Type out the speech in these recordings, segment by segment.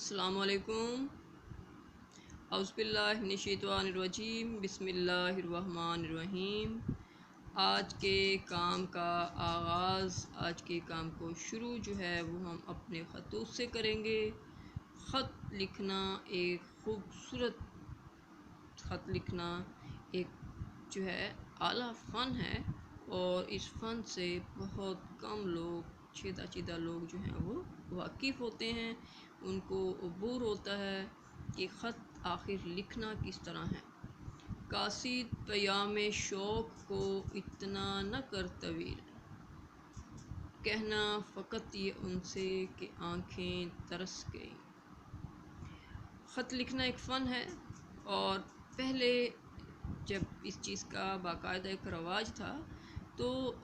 अस्सलाम वालेकुम। औज़ुबिल्लाहि मिनश्शैतानिर्रजीम। बिस्मिल्लाहिर्रहमानिर्रहीम। आज के काम का आगाज़, आज के काम को शुरू जो है वो हम अपने ख़तूत से करेंगे। ख़त लिखना एक ख़ूबसूरत ख़त लिखना एक जो है आला फ़न है और इस फ़न से बहुत कम लोग, चीदा लोग जो हैं वो वाकिफ़ होते हैं। उनको अबूर होता है कि ख़त आखिर लिखना किस तरह है। कासिद पयाम शौक़ को इतना न कर तवील, कहना फ़कत ये उनसे कि आँखें तरस गई। ख़त लिखना एक फ़न है और पहले जब इस चीज़ का बाकायदा एक रवाज था तो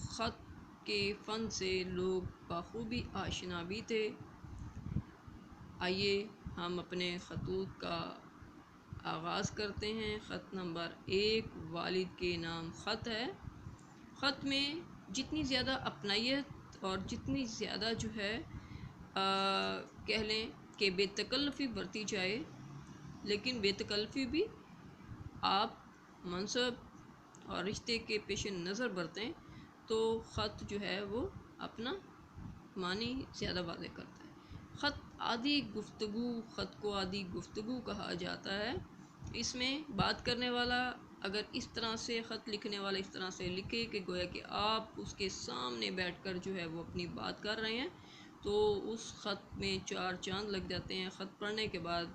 ख़त के फ़न से लोग बख़ूबी आशना भी थे। आइए हम अपने ख़तूत का आगाज़ करते हैं। ख़त नंबर 1 वालिद के नाम ख़त है। ख़त में जितनी ज़्यादा अपनायत और जितनी ज़्यादा जो है कह लें कि बेतकल्लफ़ी बरती जाए, लेकिन बेतकल्लफ़ी भी आप मनसब और रिश्ते के पेश नज़र बरतें तो ख़त जो है वो अपना मानी ज़्यादा वाज़ेह करता है। ख़त आदि गुफ्तगू, ख़त को आदि गुफ्तगू कहा जाता है। इसमें बात करने वाला अगर इस तरह से, ख़त लिखने वाला इस तरह से लिखे कि गोया कि आप उसके सामने बैठकर जो है वो अपनी बात कर रहे हैं, तो उस ख़त में चार चांद लग जाते हैं। ख़त पढ़ने के बाद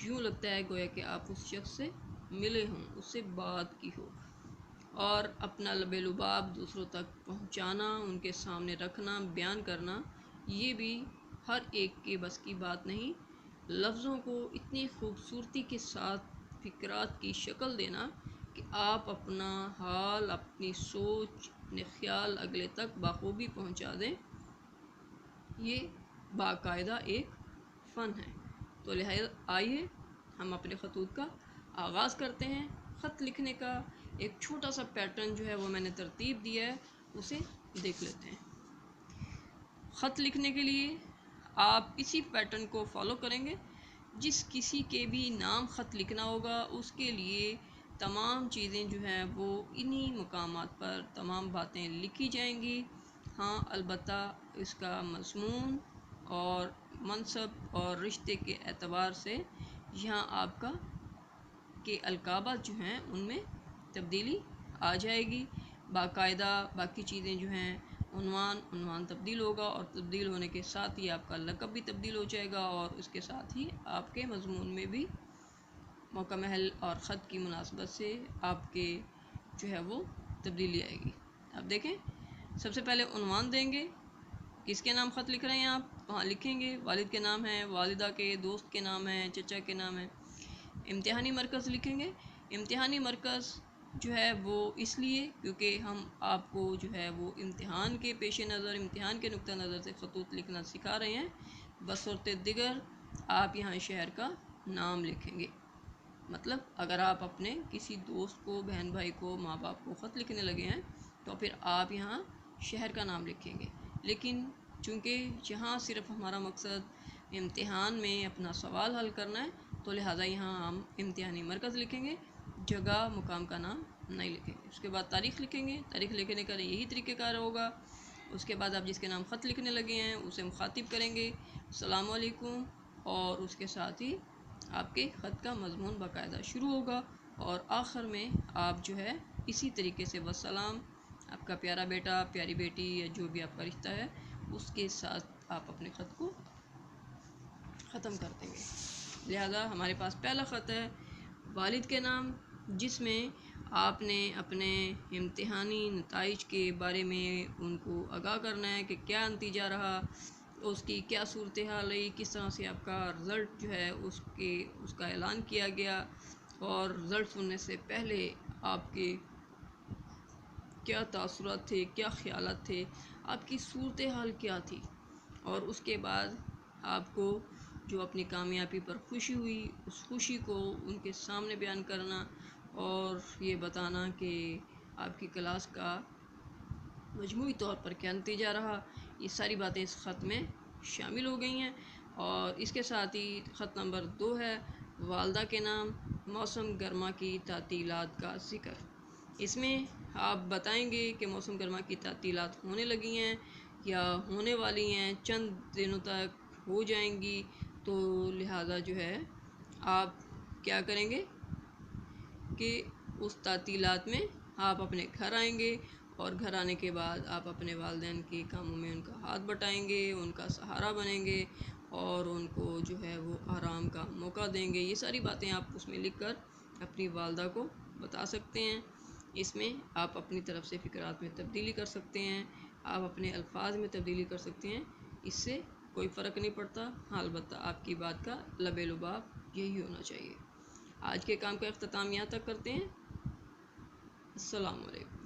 यूँ लगता है गोया कि आप उस शख्स से मिले हों, उससे बात की हो। और अपना लबे-लुबाब दूसरों तक पहुँचाना, उनके सामने रखना, बयान करना, ये भी हर एक के बस की बात नहीं। लफ्ज़ों को इतनी खूबसूरती के साथ फ़िक्रात की शक्ल देना कि आप अपना हाल, अपनी सोच, अपने ख़्याल अगले तक बख़ूबी पहुँचा दें, ये बाकायदा एक फ़न है। तो लिहाज़ा आइए हम अपने ख़तूत का आगाज़ करते हैं। ख़त लिखने का एक छोटा सा पैटर्न जो है वो मैंने तरतीब दिया है, उसे देख लेते हैं। ख़त लिखने के लिए आप इसी पैटर्न को फॉलो करेंगे। जिस किसी के भी नाम ख़त लिखना होगा उसके लिए तमाम चीज़ें जो हैं वो इन्हीं मकामात पर तमाम बातें लिखी जाएंगी। हाँ, अलबत्ता इसका मज़मून और मनसब और रिश्ते के एतबार से यहाँ आपका के अलकाबात जो हैं उनमें तब्दीली आ जाएगी। बाकायदा बाकी चीज़ें जो हैं, उन्वान तब्दील होगा और तब्दील होने के साथ ही आपका लक़ब भी तब्दील हो जाएगा और उसके साथ ही आपके मज़मून में भी मौका महल और ख़त की मुनासबत से आपके जो है वो तब्दीली आएगी। अब देखें, सबसे पहले उन्वान देंगे, किसके नाम ख़त लिख रहे हैं आप, वहाँ लिखेंगे वालिद के नाम है, वालिदा के, दोस्त के नाम है, चचा के नाम है। इम्तिहानी मरकज़ लिखेंगे। इम्तिहानी मरकज़ जो है वो इसलिए क्योंकि हम आपको जो है वो इम्तिहान के पेश नज़र, इम्तिहान के नुक्ता नज़र से ख़तूत लिखना सिखा रहे हैं। बसूरत दिगर आप यहाँ शहर का नाम लिखेंगे। मतलब अगर आप अपने किसी दोस्त को, बहन भाई को, माँ बाप को ख़त लिखने लगे हैं तो फिर आप यहाँ शहर का नाम लिखेंगे। लेकिन चूँकि यहाँ सिर्फ़ हमारा मकसद इम्तिहान में अपना सवाल हल करना है, तो लिहाजा यहाँ हम इम्तिहानी मरकज़ लिखेंगे, जगह मुकाम का नाम नहीं लिखेंगे। उसके बाद तारीख़ लिखेंगे। तारीख़ लिखने का यही तरीक़ेकार होगा। उसके बाद आप जिसके नाम ख़त लिखने लगे हैं उसे मुखातिब करेंगे, अस्सलाम वालेकुम, और उसके साथ ही आपके ख़त का मज़मून बाकायदा शुरू होगा और आखिर में आप जो है इसी तरीके से वस्सलाम, आपका प्यारा बेटा, प्यारी बेटी या जो भी आपका रिश्ता है उसके साथ आप अपने ख़त को ख़त्म कर देंगे। लिहाजा हमारे पास पहला ख़त है वालिद के नाम, जिसमें आपने अपने इम्तिहानी नताइज के बारे में उनको आगाह करना है कि क्या नतीजा रहा, उसकी क्या सूरत हाल रही, किस तरह से आपका रिज़ल्ट जो है उसका ऐलान किया गया और रिज़ल्ट सुनने से पहले आपके क्या तासुरात थे, क्या ख़यालात थे, आपकी सूरत हाल क्या थी, और उसके बाद आपको जो अपनी कामयाबी पर खुशी हुई उस खुशी को उनके सामने बयान करना और ये बताना कि आपकी क्लास का मजमूई तौर पर क्या नतीजा रहा। ये सारी बातें इस ख़त में शामिल हो गई हैं। اور اس کے ساتھ ہی خط نمبر 2 ہے والدہ کے نام موسم گرما کی تعطیلات کا ذکر۔ اس میں آپ بتائیں گے کہ موسم گرما کی تعطیلات ہونے لگی ہیں یا ہونے والی ہیں، چند دنوں تک ہو جائیں گی، تو لہٰذا جو ہے آپ کیا کریں گے کہ اس تعطیلات میں آپ اپنے گھر آئیں گے، اور گھر آنے کے بعد آپ اپنے والدین کے کاموں میں ان کا ہاتھ بٹائیں گے، ان کا سہارا بنیں گے اور ان کو جو ہے وہ آرام کا موقع دیں گے۔ یہ ساری باتیں آپ اس میں لکھ کر اپنی والدہ کو بتا سکتے ہیں۔ اس میں آپ اپنی طرف سے فقرات میں تبدیلی کر سکتے ہیں، آپ اپنے الفاظ میں تبدیلی کر سکتے ہیں، اس سے کوئی فرق نہیں پڑتا، البتہ آپ کی بات کا لب لباب یہی ہونا چاہیے۔ آج کے کام کا اختتام یہاں تک کرتے ہیں۔ السلام علیکم۔